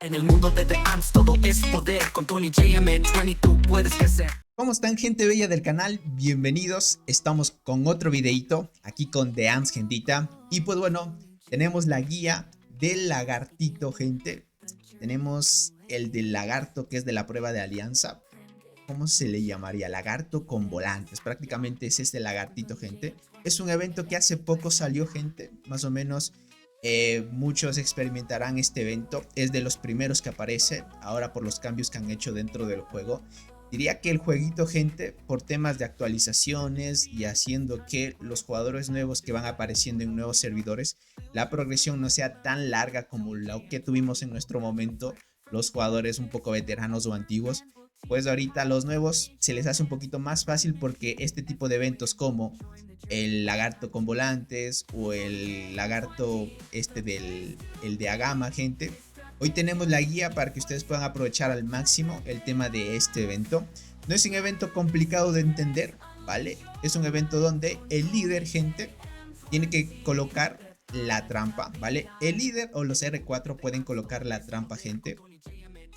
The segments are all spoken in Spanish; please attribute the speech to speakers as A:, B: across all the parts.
A: En el mundo de The Ants todo es poder. Con Tony JM20 tú puedes crecer.
B: ¿Cómo están, gente bella del canal? Bienvenidos. Estamos con otro videito aquí con The Ants, gentita. Y pues bueno, tenemos la guía del lagartito, gente. Tenemos el del lagarto, que es de la prueba de alianza. ¿Cómo se le llamaría? Lagarto con volantes. Prácticamente es este lagartito, gente. Es un evento que hace poco salió, gente. Más o menos muchos experimentarán este evento. Es de los primeros que aparece ahora por los cambios que han hecho dentro del juego. Diría que el jueguito, gente, por temas de actualizaciones y haciendo que los jugadores nuevos que van apareciendo en nuevos servidores, la progresión no sea tan larga como lo que tuvimos en nuestro momento, los jugadores un poco veteranos o antiguos. Pues ahorita a los nuevos se les hace un poquito más fácil porque este tipo de eventos como el lagarto con volantes o el lagarto el de Agama, gente. Hoy tenemos la guía para que ustedes puedan aprovechar al máximo el tema de este evento. No es un evento complicado de entender, ¿vale? Es un evento donde el líder, gente, tiene que colocar la trampa, ¿vale? El líder o los R4 pueden colocar la trampa, gente.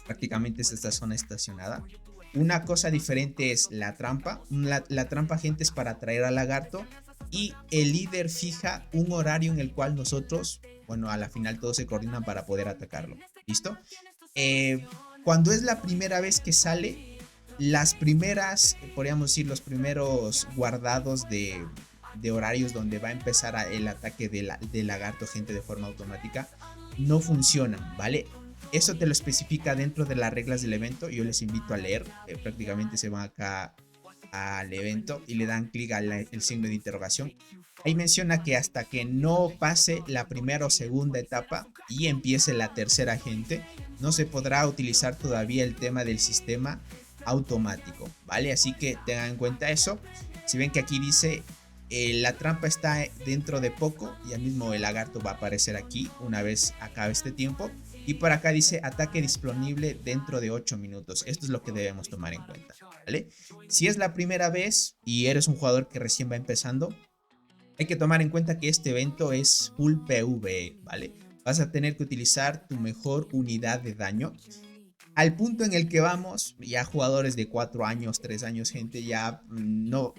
B: Prácticamente es esta zona estacionada. Una cosa diferente es la trampa. La trampa, gente, es para atraer al lagarto. Y el líder fija un horario en el cual nosotros, bueno, a la final todos se coordinan para poder atacarlo. ¿Listo? Cuando es la primera vez que sale, las primeras, podríamos decir, los primeros guardados de horarios donde va a empezar el ataque de lagarto, gente, de forma automática, no funcionan, ¿vale? Eso te lo especifica dentro de las reglas del evento. Yo les invito a leer. Prácticamente se van acá al evento y le dan clic al signo de interrogación. Ahí menciona que hasta que no pase la primera o segunda etapa y empiece la tercera, gente, no se podrá utilizar todavía el tema del sistema automático, ¿vale? Así que tengan en cuenta eso. Si ven que aquí dice la trampa está dentro de poco, ya mismo el lagarto va a aparecer aquí una vez acabe este tiempo. Y por acá dice ataque disponible dentro de 8 minutos. Esto es lo que debemos tomar en cuenta, ¿vale? Si es la primera vez y eres un jugador que recién va empezando, hay que tomar en cuenta que este evento es full PvE, ¿vale? Vas a tener que utilizar tu mejor unidad de daño. Al punto en el que vamos, ya jugadores de 4 años, 3 años, gente, ya no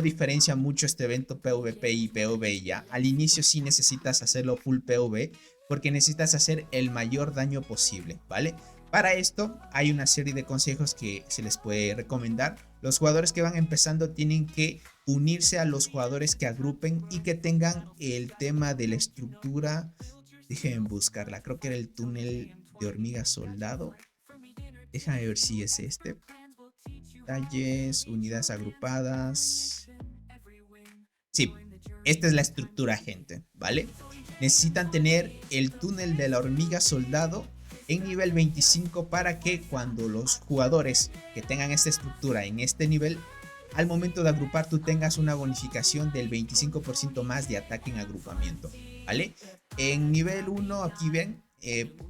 B: diferencia mucho este evento PvP y PvE ya. Al inicio sí necesitas hacerlo full PvE porque necesitas hacer el mayor daño posible, ¿vale? Para esto hay una serie de consejos que se les puede recomendar. Los jugadores que van empezando tienen que unirse a los jugadores que agrupen y que tengan el tema de la estructura. Déjenme buscarla, creo que era el túnel de hormiga soldado. Déjame ver si es este. Detalles, unidades agrupadas. Sí, esta es la estructura, gente, ¿vale? Necesitan tener el túnel de la hormiga soldado en nivel 25 para que cuando los jugadores que tengan esta estructura en este nivel, al momento de agrupar tú tengas una bonificación del 25% más de ataque en agrupamiento, ¿vale? En nivel 1, aquí ven,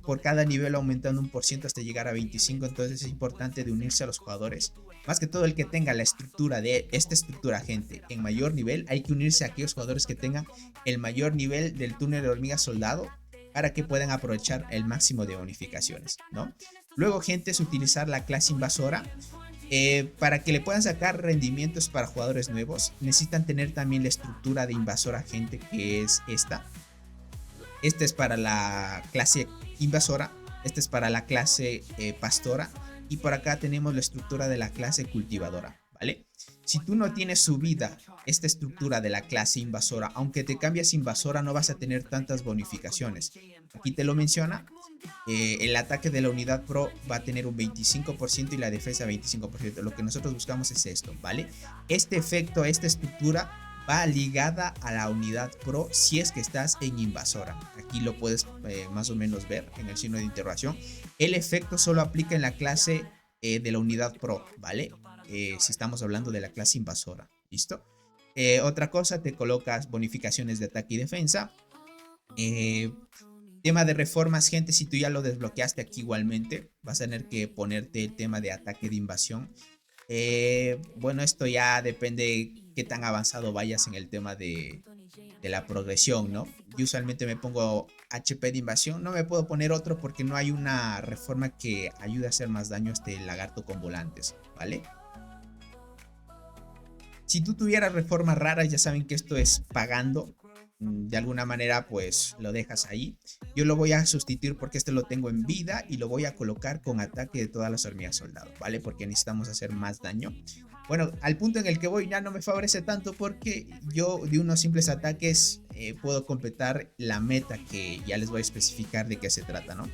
B: por cada nivel aumentando 1% hasta llegar a 25, entonces es importante de unirse a los jugadores. Más que todo el que tenga la estructura de esta estructura, gente, en mayor nivel, hay que unirse a aquellos jugadores que tengan el mayor nivel del túnel de hormiga soldado para que puedan aprovechar el máximo de bonificaciones, ¿no? Luego, gente, es utilizar la clase invasora. Para que le puedan sacar rendimientos para jugadores nuevos, necesitan tener también la estructura de invasora, gente, que es esta. Esta es para la clase invasora, esta es para la clase pastora y por acá tenemos la estructura de la clase cultivadora, ¿vale? Si tú no tienes subida esta estructura de la clase invasora, aunque te cambias invasora no vas a tener tantas bonificaciones. Aquí te lo menciona, el ataque de la unidad pro va a tener un 25% y la defensa 25%. Lo que nosotros buscamos es esto, ¿vale? Este efecto, esta estructura va ligada a la unidad pro si es que estás en invasora. Aquí lo puedes más o menos ver en el signo de interrogación. El efecto solo aplica en la clase de la unidad pro, ¿vale? Si estamos hablando de la clase invasora, ¿listo? Otra cosa, te colocas bonificaciones de ataque y defensa. Tema de reformas, gente, si tú ya lo desbloqueaste aquí igualmente, vas a tener que ponerte el tema de ataque de invasión. Bueno, esto ya depende qué tan avanzado vayas en el tema de la progresión, ¿no? Yo usualmente me pongo HP de invasión. No me puedo poner otro porque no hay una reforma que ayude a hacer más daño a este lagarto con volantes, ¿vale? Si tú tuvieras reformas raras, ya saben que esto es pagando. De alguna manera pues lo dejas ahí. Yo lo voy a sustituir porque este lo tengo en vida y lo voy a colocar con ataque de todas las hormigas soldado, ¿vale? Porque necesitamos hacer más daño. Bueno, al punto en el que voy ya no me favorece tanto porque yo de unos simples ataques puedo completar la meta, que ya les voy a especificar de qué se trata, ¿no?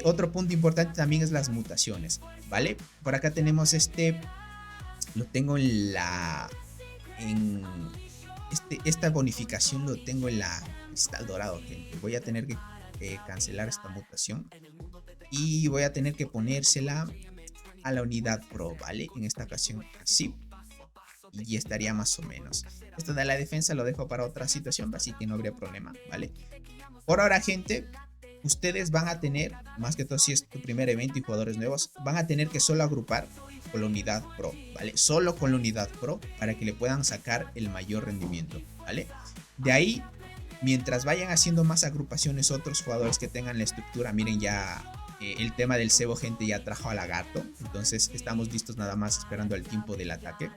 B: Otro punto importante también es las mutaciones, ¿vale? Por acá tenemos lo tengo en la... esta bonificación lo tengo en la cristal dorado, gente. Voy a tener que cancelar esta mutación y voy a tener que ponérsela a la unidad pro, ¿vale? En esta ocasión así, y estaría más o menos. Esto de la defensa lo dejo para otra situación, así que no habría problema, ¿vale? Por ahora, gente, ustedes van a tener, más que todo si es tu primer evento y jugadores nuevos, van a tener que solo agrupar con la unidad pro, ¿vale? Solo con la unidad pro para que le puedan sacar el mayor rendimiento, ¿vale? De ahí, mientras vayan haciendo más agrupaciones otros jugadores que tengan la estructura, miren ya el tema del cebo, gente, ya trajo a lagarto, entonces estamos listos nada más esperando el tiempo del ataque.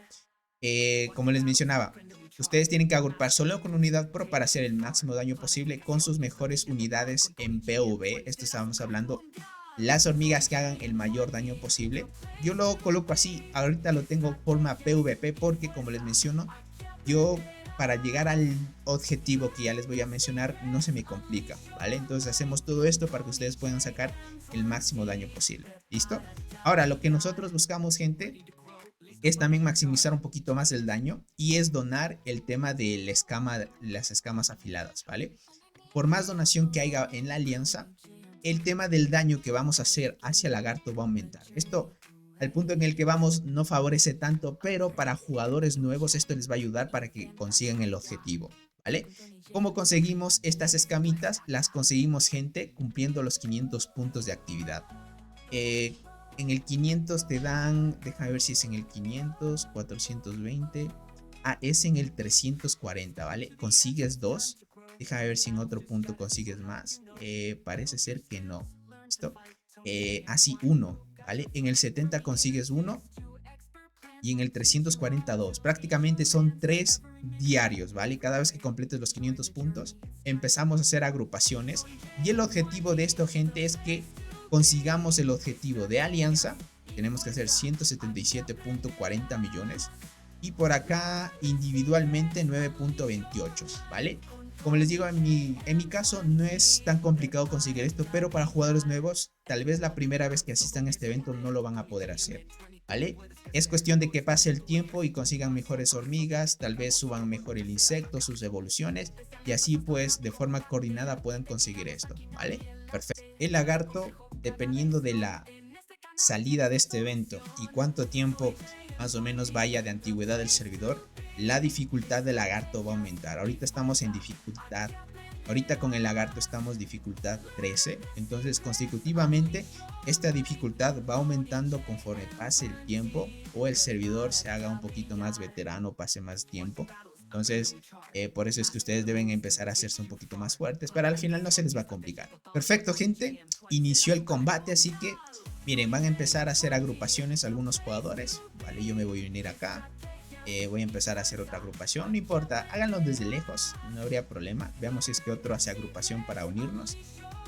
B: Como les mencionaba, ustedes tienen que agrupar solo con unidad pro para hacer el máximo daño posible con sus mejores unidades en PvE. Esto estábamos hablando, las hormigas que hagan el mayor daño posible. Yo lo coloco así, ahorita lo tengo forma PvP porque, como les menciono, yo para llegar al objetivo que ya les voy a mencionar no se me complica, ¿vale? Entonces hacemos todo esto para que ustedes puedan sacar el máximo daño posible, ¿listo? Ahora, lo que nosotros buscamos, gente, es también maximizar un poquito más el daño y es donar el tema de las escamas afiladas, ¿vale? Por más donación que haya en la alianza, el tema del daño que vamos a hacer hacia el lagarto va a aumentar. Esto, al punto en el que vamos, no favorece tanto, pero para jugadores nuevos esto les va a ayudar para que consigan el objetivo, ¿vale? ¿Cómo conseguimos estas escamitas? Las conseguimos, gente, cumpliendo los 500 puntos de actividad. En el 500 te dan, déjame ver si es en el 500, 420, es en el 340, ¿vale? Consigues 2, déjame ver si en otro punto consigues más, parece ser que no, ¿listo? Así 1, ¿vale? En el 70 consigues 1 y en el 342, prácticamente son 3 diarios, ¿vale? Cada vez que completes los 500 puntos, empezamos a hacer agrupaciones y el objetivo de esto, gente, es que consigamos el objetivo de alianza. Tenemos que hacer 177.40 millones y por acá individualmente 9.28, ¿vale? Como les digo, en mi caso no es tan complicado conseguir esto, pero para jugadores nuevos, tal vez la primera vez que asistan a este evento no lo van a poder hacer, ¿vale? Es cuestión de que pase el tiempo y consigan mejores hormigas, tal vez suban mejor el insecto, sus evoluciones, y así pues de forma coordinada puedan conseguir esto, ¿vale? Perfecto. El lagarto, dependiendo de la salida de este evento y cuánto tiempo más o menos vaya de antigüedad del servidor, la dificultad del lagarto va a aumentar. Ahorita estamos en dificultad, ahorita con el lagarto estamos dificultad 13, entonces consecutivamente esta dificultad va aumentando conforme pase el tiempo o el servidor se haga un poquito más veterano, pase más tiempo. Entonces, por eso es que ustedes deben empezar a hacerse un poquito más fuertes, pero al final no se les va a complicar. Perfecto, gente. Inició el combate, así que, miren, van a empezar a hacer agrupaciones algunos jugadores. Vale, yo me voy a unir acá. Voy a empezar a hacer otra agrupación, no importa, háganlo desde lejos, no habría problema. Veamos si es que otro hace agrupación para unirnos.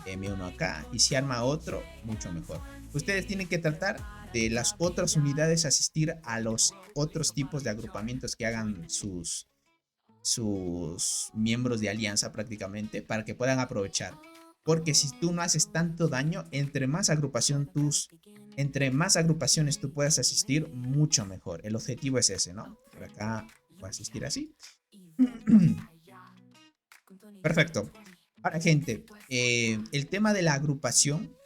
B: Me uno acá y si arma otro, mucho mejor. Ustedes tienen que tratar de las otras unidades asistir a los otros tipos de agrupamientos que hagan sus miembros de alianza prácticamente para que puedan aprovechar, porque si tú no haces tanto daño, entre más agrupaciones tú puedas asistir, mucho mejor. El objetivo es ese, ¿no? Por acá voy a asistir así. Perfecto. Ahora, gente, el tema de la agrupación,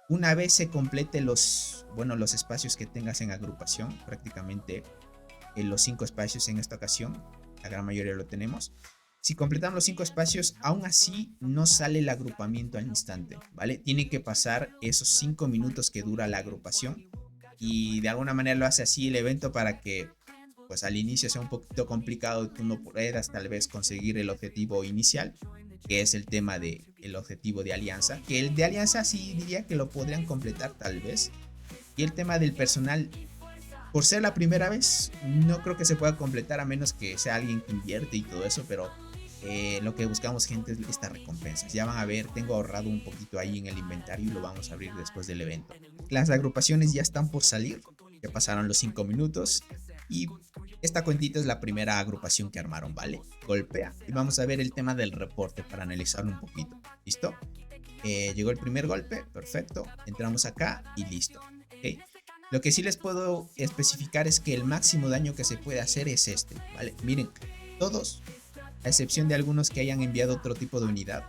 B: una vez se complete los espacios que tengas en agrupación, prácticamente los 5 espacios en esta ocasión, la gran mayoría lo tenemos. Si completamos los 5 espacios, aún así no sale el agrupamiento al instante, ¿vale? Tiene que pasar esos 5 minutos que dura la agrupación y de alguna manera lo hace así el evento para que pues al inicio sea un poquito complicado, tú no puedas tal vez conseguir el objetivo inicial, que es el tema de el objetivo de Alianza, que el de Alianza sí diría que lo podrían completar tal vez. Y el tema del personal, por ser la primera vez, no creo que se pueda completar a menos que sea alguien que invierte y todo eso, pero lo que buscamos, gente, es estas recompensas. Ya van a ver, tengo ahorrado un poquito ahí en el inventario y lo vamos a abrir después del evento. Las agrupaciones ya están por salir, ya pasaron los 5 minutos y esta cuentita es la primera agrupación que armaron, ¿vale? Golpea y vamos a ver el tema del reporte para analizarlo un poquito. ¿Listo? Llegó el primer golpe, perfecto. Entramos acá y listo. ¿Okay? Lo que sí les puedo especificar es que el máximo daño que se puede hacer es este, ¿vale? Miren, todos, a excepción de algunos que hayan enviado otro tipo de unidad,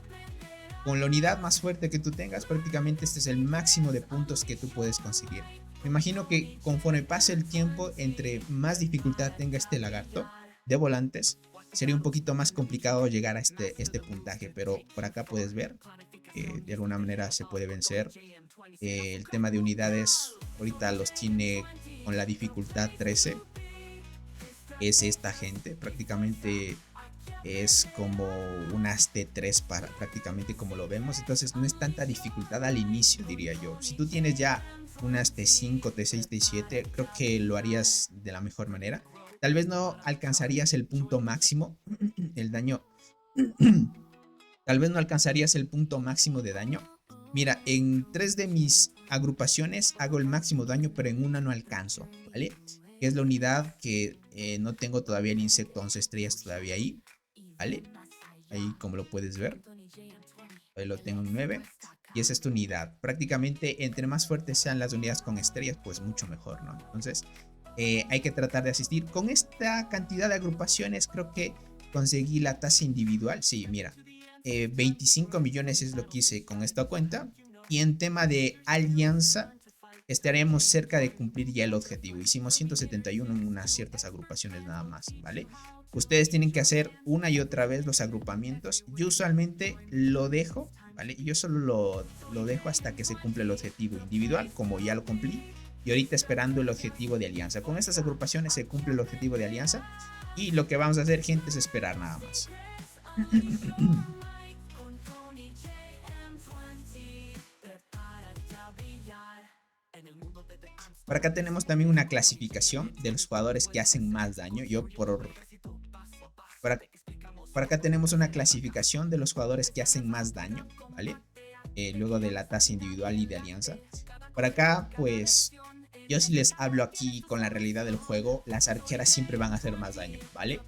B: con la unidad más fuerte que tú tengas, prácticamente este es el máximo de puntos que tú puedes conseguir. Me imagino que conforme pase el tiempo, entre más dificultad tenga este lagarto de volantes, sería un poquito más complicado llegar a este puntaje, pero por acá puedes ver que de alguna manera se puede vencer. El tema de unidades ahorita los tiene con la dificultad 13. Es esta gente, prácticamente es como unas T3 para prácticamente como lo vemos, entonces no es tanta dificultad al inicio, diría yo. Si tú tienes ya unas T5, T6, T7, creo que lo harías de la mejor manera. Tal vez no alcanzarías el punto máximo, el daño. Tal vez no alcanzarías el punto máximo de daño. Mira, en 3 de mis agrupaciones hago el máximo daño, pero en una no alcanzo, ¿vale? Que es la unidad que no tengo todavía el insecto 11 estrellas todavía ahí, ¿vale? Ahí como lo puedes ver. Ahí lo tengo en 9. Y es esta unidad. Prácticamente entre más fuertes sean las unidades con estrellas, pues mucho mejor, ¿no? Entonces hay que tratar de asistir. Con esta cantidad de agrupaciones creo que conseguí la tasa individual. Sí, mira. 25 millones es lo que hice con esta cuenta. Y en tema de alianza, estaremos cerca de cumplir ya el objetivo. Hicimos 171 en unas ciertas agrupaciones nada más, ¿vale? Ustedes tienen que hacer una y otra vez los agrupamientos. Yo usualmente lo dejo, ¿vale? Yo solo lo dejo hasta que se cumple el objetivo individual, como ya lo cumplí. Y ahorita esperando el objetivo de alianza. Con estas agrupaciones se cumple el objetivo de alianza. Y lo que vamos a hacer, gente, es esperar nada más. Por acá tenemos también una clasificación de los jugadores que hacen más daño. Por acá tenemos una clasificación de los jugadores que hacen más daño, ¿vale? Luego de la tasa individual y de alianza. Por acá, pues, yo si les hablo aquí con la realidad del juego, las arqueras siempre van a hacer más daño, ¿vale?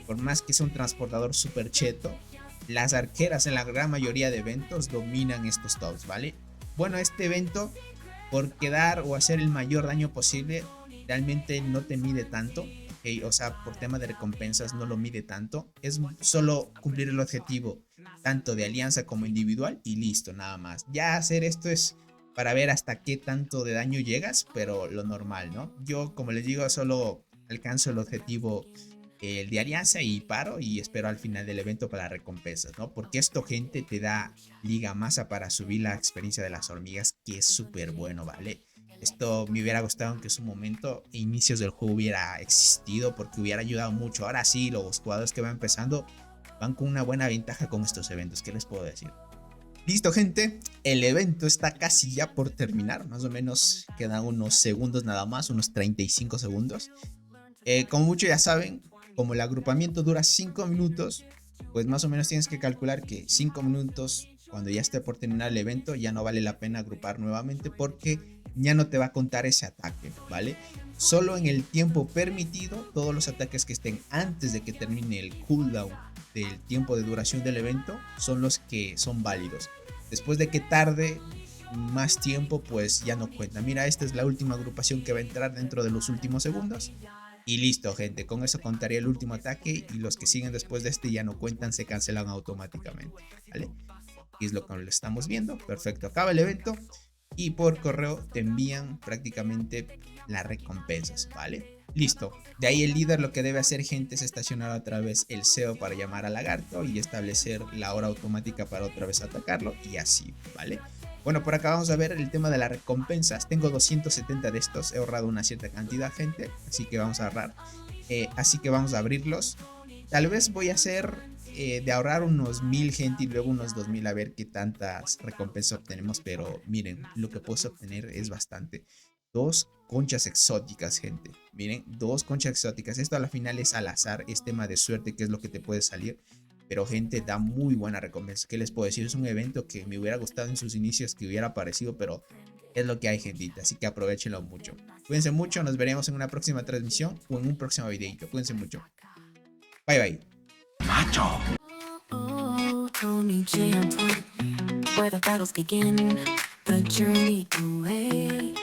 B: Por más que sea un transportador super cheto, las arqueras en la gran mayoría de eventos dominan estos tops, ¿vale? Bueno, este evento, por quedar o hacer el mayor daño posible, realmente no te mide tanto, ¿okay? O sea, por tema de recompensas no lo mide tanto. Es solo cumplir el objetivo, tanto de alianza como individual, y listo, nada más. Ya hacer esto es para ver hasta qué tanto de daño llegas, pero lo normal, ¿no? Yo, como les digo, solo alcanzo el objetivo de alianza y paro y espero al final del evento para recompensas, ¿no? Porque esto, gente, te da liga masa para subir la experiencia de las hormigas, que es súper bueno, ¿vale? Esto me hubiera gustado en que en su momento, inicios del juego, hubiera existido, porque hubiera ayudado mucho. Ahora sí, los jugadores que van empezando van con una buena ventaja con estos eventos. ¿Qué les puedo decir? Listo, gente, el evento está casi ya por terminar, más o menos quedan unos segundos nada más, unos 35 segundos. Como muchos ya saben, como el agrupamiento dura 5 minutos, pues más o menos tienes que calcular que 5 minutos, cuando ya esté por terminar el evento, ya no vale la pena agrupar nuevamente, porque ya no te va a contar ese ataque, ¿vale? Solo en el tiempo permitido, todos los ataques que estén antes de que termine el cooldown del tiempo de duración del evento son los que son válidos. Después de que tarde más tiempo, pues ya no cuenta. Mira, esta es la última agrupación que va a entrar dentro de los últimos segundos. Y listo, gente, con eso contaría el último ataque, y los que siguen después de este ya no cuentan, se cancelan automáticamente, ¿vale? Y es lo que lo estamos viendo. Perfecto, acaba el evento y por correo te envían prácticamente las recompensas, ¿vale? Listo. De ahí el líder lo que debe hacer, gente, es estacionar otra vez el SEO para llamar al lagarto y establecer la hora automática para otra vez atacarlo, y así, ¿vale? Bueno, por acá vamos a ver el tema de las recompensas. Tengo 270 de estos, he ahorrado una cierta cantidad, gente, así que vamos a ahorrar. Así que vamos a abrirlos. Tal vez voy a hacer de ahorrar unos 1000 gente y luego unos 2000 a ver qué tantas recompensas obtenemos. Pero miren, lo que puedes obtener es bastante. Dos conchas exóticas, gente. Miren, dos conchas exóticas. Esto a la final es al azar, es tema de suerte, que es lo que te puede salir. Pero gente, da muy buena recompensa. ¿Qué les puedo decir? Es un evento que me hubiera gustado en sus inicios que hubiera aparecido, pero es lo que hay, gentita. Así que aprovechenlo mucho. Cuídense mucho, nos veremos en una próxima transmisión o en un próximo videito. Cuídense mucho. Bye bye.
A: Macho. Tony J, where the battles begin, the journey away.